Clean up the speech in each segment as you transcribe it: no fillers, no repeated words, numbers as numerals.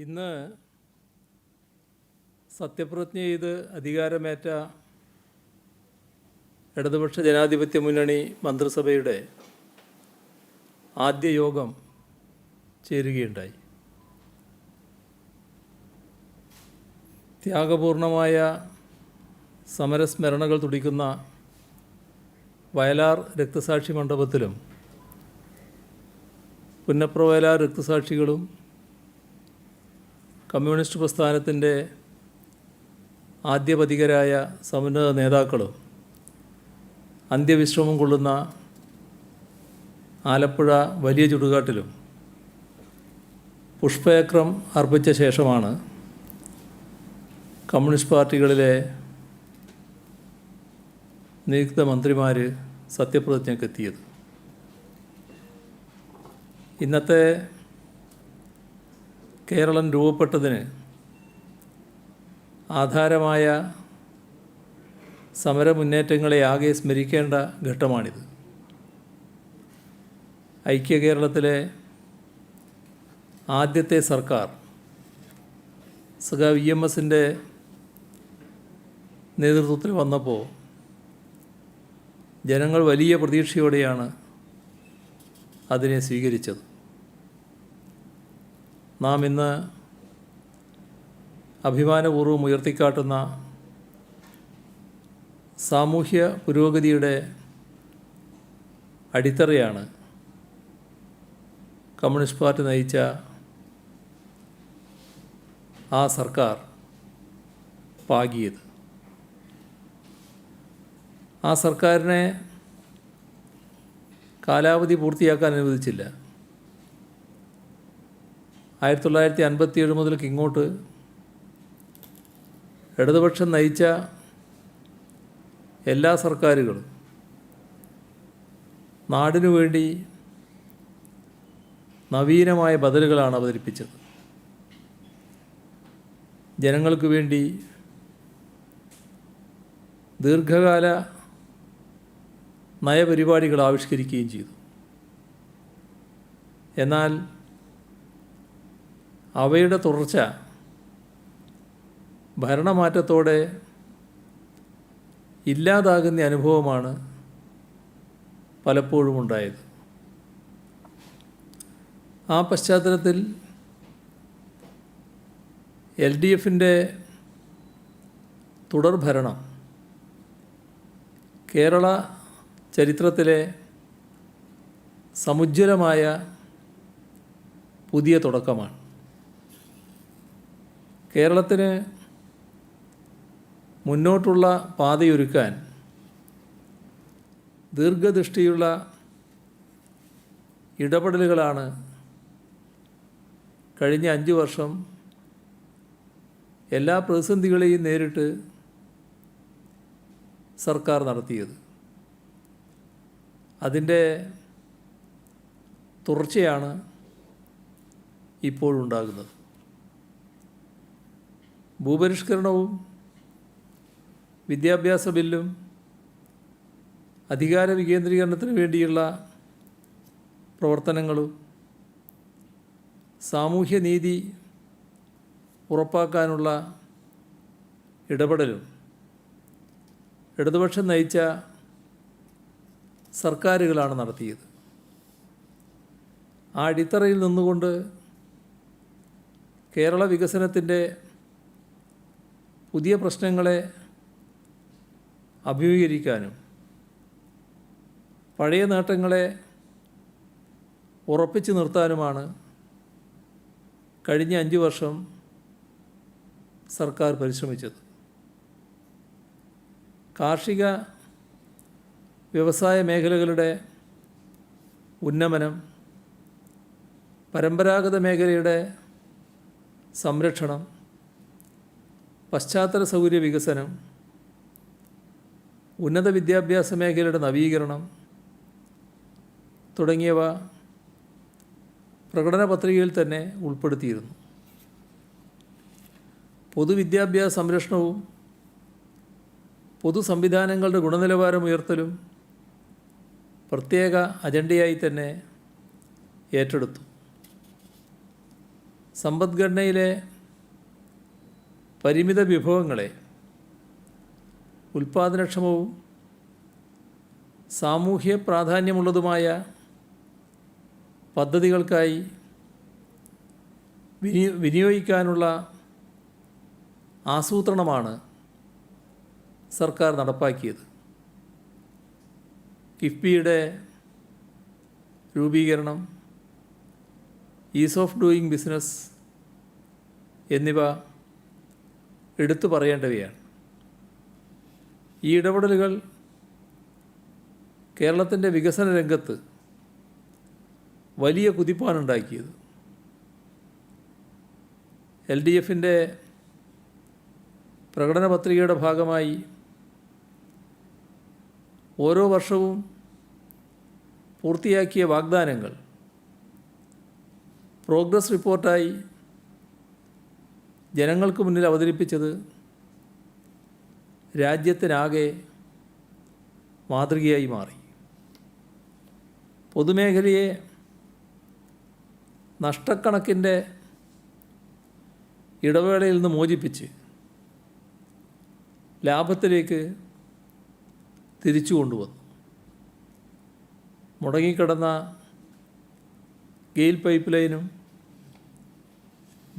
ഇന്ന് സത്യപ്രതിജ്ഞ ചെയ്ത് അധികാരമേറ്റ ഇടതുപക്ഷ ജനാധിപത്യ മുന്നണി മന്ത്രിസഭയുടെ ആദ്യ യോഗം ചേരുകയുണ്ടായി. ത്യാഗപൂർണമായ സമരസ്മരണകൾ തുടിക്കുന്ന വയലാർ രക്തസാക്ഷി മണ്ഡപത്തിലും പുന്നപ്ര വയലാർ രക്തസാക്ഷികളും കമ്മ്യൂണിസ്റ്റ് പ്രസ്ഥാനത്തിൻ്റെ ആദ്യപതികരായ സമുന്നത നേതാക്കളും അന്ത്യവിശ്രമം കൊള്ളുന്ന ആലപ്പുഴ വലിയ ചുടുകാട്ടിലും പുഷ്പചക്രം അർപ്പിച്ച ശേഷമാണ് കമ്മ്യൂണിസ്റ്റ് പാർട്ടികളിലെ നിയുക്ത മന്ത്രിമാർ സത്യപ്രതിജ്ഞയ്ക്കെത്തിയത്. ഇന്നത്തെ കേരളം രൂപപ്പെട്ടതിന് ആധാരമായ സമരമുന്നേറ്റങ്ങളെ ആകെ സ്മരിക്കേണ്ട ഘട്ടമാണിത്. ഐക്യ കേരളത്തിലെ ആദ്യത്തെ സർക്കാർ സഖാവ് EMSൻ്റെ നേതൃത്വത്തിൽ വന്നപ്പോൾ ജനങ്ങൾ വലിയ പ്രതീക്ഷയോടെയാണ് അതിനെ സ്വീകരിച്ചത്. നാം ഇന്ന് അഭിമാനപൂർവ്വം ഉയർത്തിക്കാട്ടുന്ന സാമൂഹ്യ പുരോഗതിയുടെ അടിത്തറയാണ് കമ്മ്യൂണിസ്റ്റ് പാർട്ടി നയിച്ച ആ സർക്കാർ പാകിയത്. ആ സർക്കാരിനെ കാലാവധി പൂർത്തിയാക്കാൻ അനുവദിച്ചില്ല. 1957 മുതൽക്ക് ഇങ്ങോട്ട് ഇടതുപക്ഷം നയിച്ച എല്ലാ സർക്കാരുകളും നാടിനു വേണ്ടി നവീനമായ ബദലുകളാണ് അവതരിപ്പിച്ചത്. ജനങ്ങൾക്ക് വേണ്ടി ദീർഘകാല നയപരിപാടികൾ ആവിഷ്കരിക്കുകയും ചെയ്തു. എന്നാൽ അവയുടെ തുടർച്ച ഭരണമാറ്റത്തോടെ ഇല്ലാതാകുന്ന അനുഭവമാണ് പലപ്പോഴും ഉണ്ടായത്. ആ പശ്ചാത്തലത്തിൽ LDFൻ്റെ തുടർഭരണം കേരള ചരിത്രത്തിലെ സമുജ്വലമായ പുതിയ തുടക്കമാണ്. കേരളത്തിന് മുന്നോട്ടുള്ള പാതയൊരുക്കാൻ ദീർഘദൃഷ്ടിയുള്ള ഇടപെടലുകളാണ് കഴിഞ്ഞ 5 വർഷം എല്ലാ പ്രതിസന്ധികളെയും നേരിട്ട് സർക്കാർ നടത്തിയത്. അതിൻ്റെ തുടർച്ചയാണ് ഇപ്പോഴുണ്ടാകുന്നത്. ഭൂപരിഷ്കരണവും വിദ്യാഭ്യാസ ബില്ലും അധികാര വികേന്ദ്രീകരണത്തിന് വേണ്ടിയുള്ള പ്രവർത്തനങ്ങളും സാമൂഹ്യനീതി ഉറപ്പാക്കാനുള്ള ഇടപെടലും ഇടതുപക്ഷം നയിച്ച സർക്കാരുകളാണ് നടത്തിയത്. ആ അടിത്തറയിൽ നിന്നുകൊണ്ട് കേരള വികസനത്തിൻ്റെ പുതിയ പ്രശ്നങ്ങളെ അഭിമുഖീകരിക്കാനും പഴയ നേട്ടങ്ങളെ ഉറപ്പിച്ചു നിർത്താനുമാണ് കഴിഞ്ഞ 5 വർഷം സർക്കാർ പരിശ്രമിച്ചത്. കാർഷിക വ്യവസായ മേഖലകളുടെ ഉന്നമനം, പരമ്പരാഗത മേഖലയുടെ സംരക്ഷണം, പശ്ചാത്തല സൗകര്യ വികസനം, ഉന്നത വിദ്യാഭ്യാസ മേഖലയുടെ നവീകരണം തുടങ്ങിയവ പ്രകടന പത്രികയിൽ തന്നെ ഉൾപ്പെടുത്തിയിരുന്നു. പൊതുവിദ്യാഭ്യാസ സംരക്ഷണവും പൊതു സംവിധാനങ്ങളുടെ ഗുണനിലവാരം ഉയർത്തലും പ്രത്യേക അജണ്ടയായി തന്നെ ഏറ്റെടുത്തു. സമ്പദ്ഘടനയിലെ പരിമിത വിഭവങ്ങളെ ഉൽപ്പാദനക്ഷമവും സാമൂഹ്യ പ്രാധാന്യമുള്ളതുമായ പദ്ധതികൾക്കായി വിനിയോഗിക്കാനുള്ള ആസൂത്രണമാണ് സർക്കാർ നടപ്പാക്കിയത്. കിഫ്ബിയുടെ രൂപീകരണം, ഈസ് ഓഫ് ഡൂയിങ് ബിസിനസ് എന്നിവ എടുത്തു പറയേണ്ടവയാണ്. ഈ ഇടപെടലുകൾ കേരളത്തിൻ്റെ വികസന രംഗത്ത് വലിയ കുതിപ്പാണുണ്ടാക്കിയത്. LDFൻ്റെ പ്രകടന പത്രികയുടെ ഭാഗമായി ഓരോ വർഷവും പൂർത്തിയാക്കിയ വാഗ്ദാനങ്ങൾ പ്രോഗ്രസ് റിപ്പോർട്ടായി ജനങ്ങൾക്ക് മുന്നിൽ അവതരിപ്പിച്ചത് രാജ്യത്തിനാകെ മാതൃകയായി മാറി. പൊതുമേഖലയെ നഷ്ടക്കണക്കിൻ്റെ ഇടവേളയിൽ നിന്ന് മോചിപ്പിച്ച് ലാഭത്തിലേക്ക് തിരിച്ചു കൊണ്ടുവന്നു. മുടങ്ങിക്കിടന്ന ഗെയിൽ പൈപ്പ് ലൈനും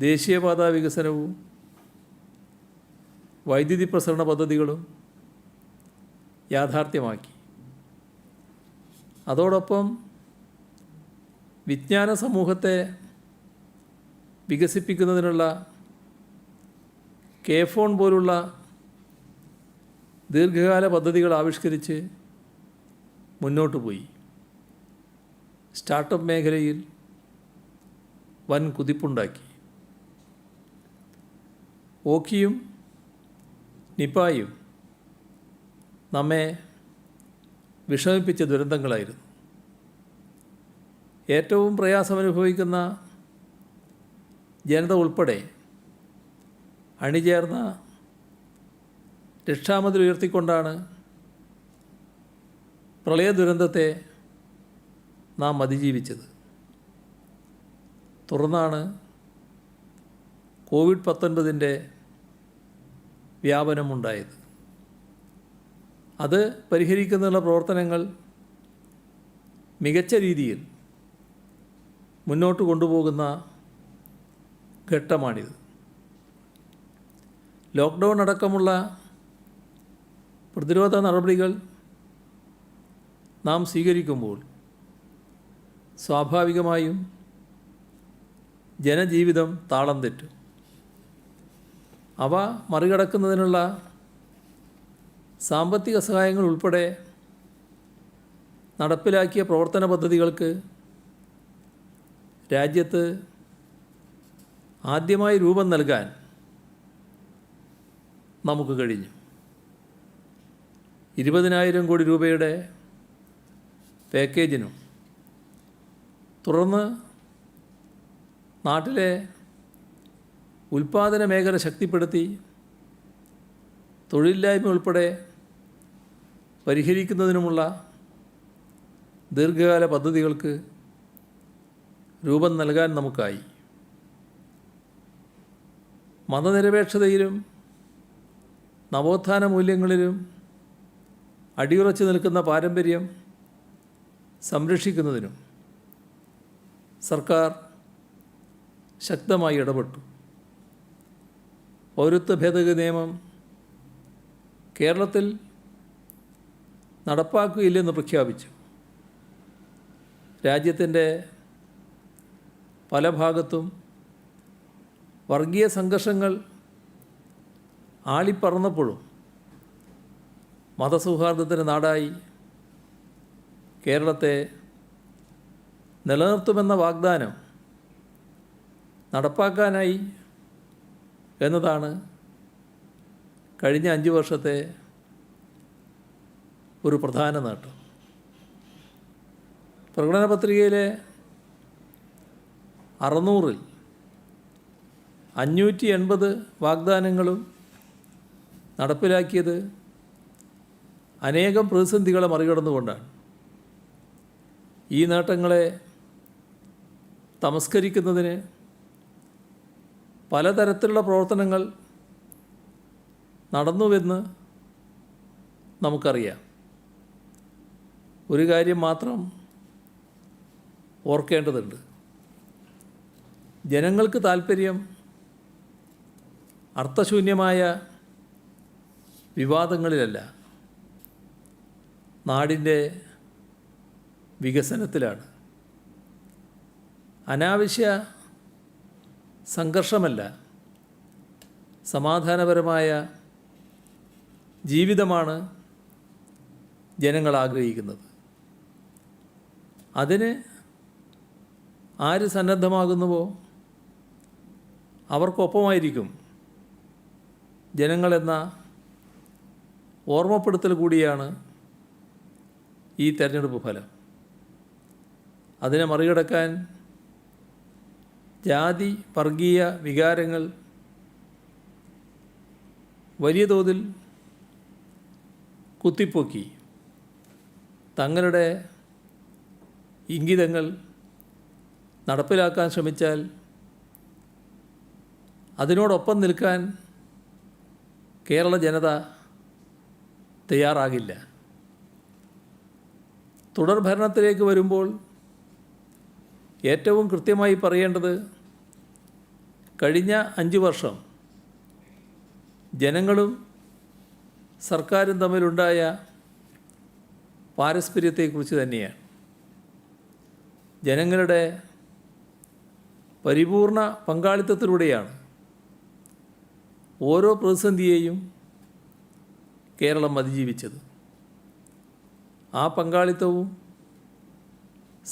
ദേശീയപാത വികസനവും വൈദ്യുതി പ്രസരണ പദ്ധതികളും യാഥാർത്ഥ്യമാക്കി. അതോടൊപ്പം വിജ്ഞാന സമൂഹത്തെ വികസിപ്പിക്കുന്നതിനുള്ള കെ-ഫോൺ പോലുള്ള ദീർഘകാല പദ്ധതികൾ ആവിഷ്കരിച്ച് മുന്നോട്ട് പോയി. സ്റ്റാർട്ടപ്പ് മേഖലയിൽ വൻ കുതിപ്പുണ്ടാക്കി. ഓഖിയും നിപായും നമ്മെ വിഷമിപ്പിച്ച ദുരന്തങ്ങളായിരുന്നു. ഏറ്റവും പ്രയാസമനുഭവിക്കുന്ന ജനത ഉൾപ്പെടെ അണിചേർന്ന രക്ഷാമതിൽ ഉയർത്തിക്കൊണ്ടാണ് പ്രളയ ദുരന്തത്തെ നാം അതിജീവിച്ചത്. തുടർന്നാണ് COVID-19 വ്യാപനമുണ്ടായത്. അത് പരിഹരിക്കുന്നതിനുള്ള പ്രവർത്തനങ്ങൾ മികച്ച രീതിയിൽ മുന്നോട്ട് കൊണ്ടുപോകുന്ന ഘട്ടമാണിത്. ലോക്ക്ഡൗൺ അടക്കമുള്ള പ്രതിരോധ നടപടികൾ നാം സ്വീകരിക്കുമ്പോൾ സ്വാഭാവികമായും ജനജീവിതം താളം തെറ്റും. അവ മറികടക്കുന്നതിനുള്ള സാമ്പത്തിക സഹായങ്ങൾ ഉൾപ്പെടെ നടപ്പിലാക്കിയ പ്രവർത്തന പദ്ധതികൾക്ക് രാജ്യത്ത് ആദ്യമായി രൂപം നൽകാൻ നമുക്ക് കഴിഞ്ഞു. 20,000 കോടി രൂപയുടെ പാക്കേജിനും തുടർന്ന് നാട്ടിലെ ഉൽപ്പാദന മേഖല ശക്തിപ്പെടുത്തി തൊഴിലില്ലായ്മ ഉൾപ്പെടെ പരിഹരിക്കുന്നതിനുമുള്ള ദീർഘകാല പദ്ധതികൾക്ക് രൂപം നൽകാൻ നമുക്കായി. മതനിരപേക്ഷതയിലും നവോത്ഥാന മൂല്യങ്ങളിലും അടിയുറച്ചു നിൽക്കുന്ന പാരമ്പര്യം സംരക്ഷിക്കുന്നതിനും സർക്കാർ ശക്തമായി ഇടപെട്ടു. പൗരത്വ ഭേദഗതി നിയമം കേരളത്തിൽ നടപ്പാക്കുകയില്ലെന്ന് പ്രഖ്യാപിച്ചു. രാജ്യത്തിൻ്റെ പല ഭാഗത്തും വർഗീയ സംഘർഷങ്ങൾ ആളിപ്പറന്നപ്പോഴും മതസൗഹാർദ്ദത്തിൻ്റെ നാടായി കേരളത്തെ നിലനിർത്തുമെന്ന വാഗ്ദാനം നടപ്പാക്കാനായി എന്നതാണ് കഴിഞ്ഞ 5 വർഷത്തെ ഒരു പ്രധാന നേട്ടം. പ്രകടന പത്രികയിലെ 600-ൽ 580 വാഗ്ദാനങ്ങളും നടപ്പിലാക്കിയത് അനേകം പ്രതിസന്ധികളെ മറികടന്നുകൊണ്ടാണ്. ഈ നേട്ടങ്ങളെ തമസ്കരിക്കുന്നതിന് പലതരത്തിലുള്ള പ്രവർത്തനങ്ങൾ നടന്നുവെന്ന് നമുക്കറിയാം. ഒരു കാര്യം മാത്രം ഓർക്കേണ്ടതുണ്ട്. ജനങ്ങൾക്ക് താൽപ്പര്യം അർത്ഥശൂന്യമായ വിവാദങ്ങളിലല്ല, നാടിൻ്റെ വികസനത്തിലാണ്. അനാവശ്യ സംഘർഷമല്ല, സമാധാനപരമായ ജീവിതമാണ് ജനങ്ങൾ ആഗ്രഹിക്കുന്നത്. അതിന് ആര് സന്നദ്ധമാകുന്നുവോ അവർക്കൊപ്പമായിരിക്കും ജനങ്ങളെന്ന ഓർമ്മപ്പെടുത്തൽ കൂടിയാണ് ഈ തെരഞ്ഞെടുപ്പ് ഫലം. അതിനെ മറികടക്കാൻ ജാതി വർഗീയ വികാരങ്ങൾ വലിയ തോതിൽ കുത്തിപ്പൊക്കി തങ്ങളുടെ ഇംഗിതങ്ങൾ നടപ്പിലാക്കാൻ ശ്രമിച്ചാൽ അതിനോടൊപ്പം നിൽക്കാൻ കേരള ജനത തയ്യാറാകില്ല. തുടർഭരണത്തിലേക്ക് വരുമ്പോൾ ഏറ്റവും കൃത്യമായി പറയേണ്ടത്, കഴിഞ്ഞ 5 വർഷം ജനങ്ങളും സർക്കാരും തമ്മിലുണ്ടായ പാരസ്പര്യത്തെക്കുറിച്ച് തന്നെയാണ്. ജനങ്ങളുടെ പരിപൂർണ പങ്കാളിത്തത്തിലൂടെയാണ് ഓരോ പ്രതിസന്ധിയെയും കേരളം അതിജീവിച്ചത്. ആ പങ്കാളിത്തവും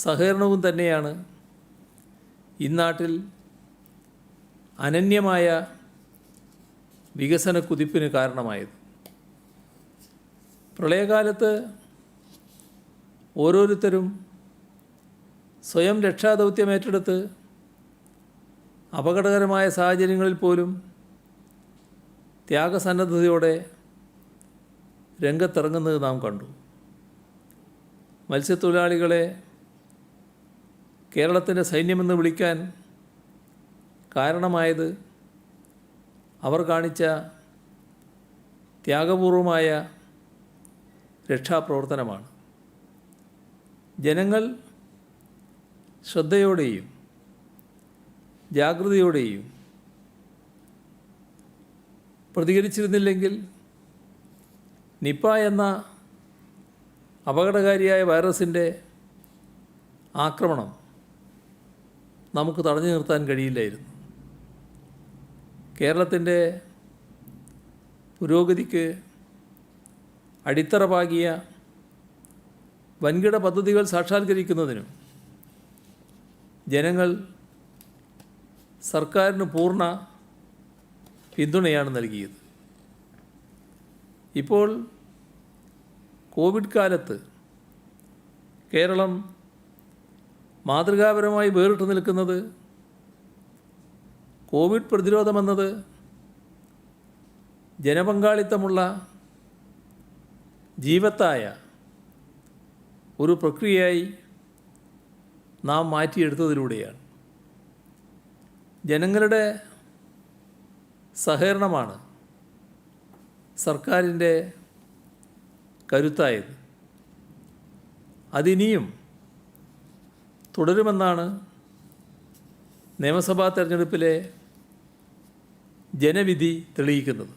സഹകരണവും തന്നെയാണ് ഇന്നാട്ടിൽ അനന്യമായ വികസന കുതിപ്പിന് കാരണമായത്. പ്രളയകാലത്ത് ഓരോരുത്തരും സ്വയം രക്ഷാദൗത്യം ഏറ്റെടുത്ത് അപകടകരമായ സാഹചര്യങ്ങളിൽ പോലും ത്യാഗസന്നദ്ധതയോടെ രംഗത്തിറങ്ങുന്നത് നാം കണ്ടു. മത്സ്യത്തൊഴിലാളികളെ കേരളത്തിൻ്റെ സൈന്യമെന്ന് വിളിക്കാൻ കാരണമായത് അവർ കാണിച്ച ത്യാഗപൂർവമായ രക്ഷാപ്രവർത്തനമാണ്. ജനങ്ങൾ ശ്രദ്ധയോടെയും ജാഗ്രതയോടെയും പ്രതികരിച്ചിരുന്നില്ലെങ്കിൽ നിപ്പ എന്ന അപകടകാരിയായ വൈറസിൻ്റെ ആക്രമണം നമുക്ക് തടഞ്ഞു നിർത്താൻ കഴിയില്ലായിരുന്നു. കേരളത്തിൻ്റെ പുരോഗതിക്ക് അടിത്തറ പാകിയ വൻകിട പദ്ധതികൾ സാക്ഷാത്കരിക്കുന്നതിനും ജനങ്ങൾ സർക്കാരിന് പൂർണ്ണ പിന്തുണയാണ് നൽകിയത്. ഇപ്പോൾ കോവിഡ് കാലത്ത് കേരളം മാതൃകാപരമായി വേറിട്ട് നിൽക്കുന്നത് കോവിഡ് പ്രതിരോധമെന്നത് ജനപങ്കാളിത്തമുള്ള ജീവത്തായ ഒരു പ്രക്രിയയായി നാം മാറ്റിയെടുത്തതിലൂടെയാണ്. ജനങ്ങളുടെ സഹകരണമാണ് സർക്കാരിൻ്റെ കരുത്തായത്. അതിനിയും തുടരുമെന്നാണ് നിയമസഭാ തെരഞ്ഞെടുപ്പിലെ ജനവിധി തെളിയിക്കുന്നത്.